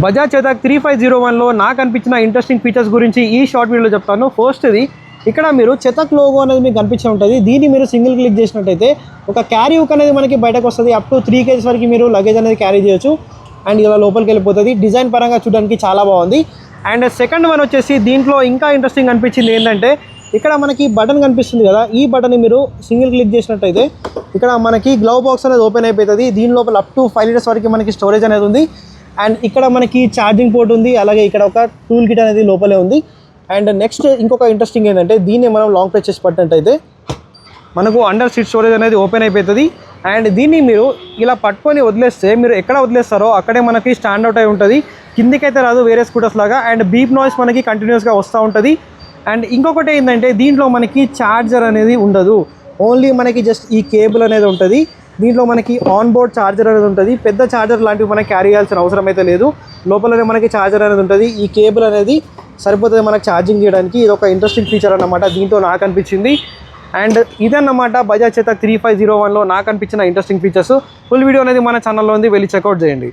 బజాజ్ చేతక్ 3501లో నాకు అనిపించిన interesting features గురించి ఈ షార్ట్ వీడియోలో చెప్తాను. ఫస్ట్ ఇది ఇక్కడ మీరు చేతక్ లోగో అనేది మీకు కనిపించే ఉంటుంది. దీన్ని మీరు సింగిల్ క్లిక్ చేసినట్టయితే ఒక క్యారీ హుక్ అనేది మనకి బయటకు వస్తుంది. అప్ టు 3 kg వరకు మీరు లగేజ్ అనేది క్యారీ చేయొచ్చు. అండ్ ఇలా లోపలికి వెళ్ళిపోతుంది. డిజైన్ పరంగా చూడడానికి చాలా బాగుంది. అండ్ సెకండ్ వన్ వచ్చేసి దీంట్లో ఇంకా ఇంట్రెస్టింగ్ అనిపించింది ఏంటంటే ఇక్కడ మనకి బటన్ కనిపిస్తుంది కదా, ఈ బటన్ మీరు సింగిల్ క్లిక్ చేసినట్టయితే ఇక్కడ మనకి గ్లవ్ బాక్స్ అనేది ఓపెన్ అయిపోతుంది. దీని లోపల అప్ టు 5 liters వరకు మనకి స్టోరేజ్ అనేది ఉంది. అండ్ ఇక్కడ మనకి ఛార్జింగ్ పోర్ట్ ఉంది. అలాగే ఇక్కడ ఒక టూల్ కిట్ అనేది లోపలే ఉంది. అండ్ నెక్స్ట్ ఇంకొక ఇంట్రెస్టింగ్ ఏంటంటే దీన్ని మనం లాంగ్ ప్రెస్ చేసి పట్టినట్టయితే మనకు అండర్ సీట్ స్టోరేజ్ అనేది ఓపెన్ అయిపోతుంది. అండ్ దీన్ని మీరు ఇలా పట్టుకొని వదిలేస్తే మీరు ఎక్కడ వదిలేస్తారో అక్కడే మనకి స్టాండ్ అవుట్ అయి ఉంటుంది. కిందికైతే రాదు వేరే స్కూటర్స్ లాగా. అండ్ బీప్ నాయిస్ మనకి కంటిన్యూస్గా వస్తూ ఉంటుంది. అండ్ ఇంకొకటి ఏంటంటే దీంట్లో మనకి ఛార్జర్ అనేది ఉండదు. ఓన్లీ మనకి జస్ట్ ఈ కేబుల్ అనేది ఉంటుంది. దీంట్లో మనకి ఆన్ బోర్డ్ ఛార్జర్ అనేది ఉంటుంది. పెద్ద ఛార్జర్ లాంటివి మనకి క్యారీ చేయాల్సిన అవసరం అయితే లేదు. లోపలనే మనకి ఛార్జర్ అనేది ఉంటుంది. ఈ కేబుల్ అనేది సరిపోతుంది మనకి ఛార్జింగ్ చేయడానికి. ఇది ఒక ఇంట్రెస్టింగ్ ఫీచర్ అన్నమాట దీంట్లో నాకు అనిపించింది. అండ్ ఇదన్నమాట బజాజ్ చేతక్ 3501లో నాకు అనిపించిన ఇంట్రెస్టింగ్ ఫీచర్స్. ఫుల్ వీడియో అనేది మన ఛానల్లో ఉంది, వెళ్ళి చెక్అవుట్ చేయండి.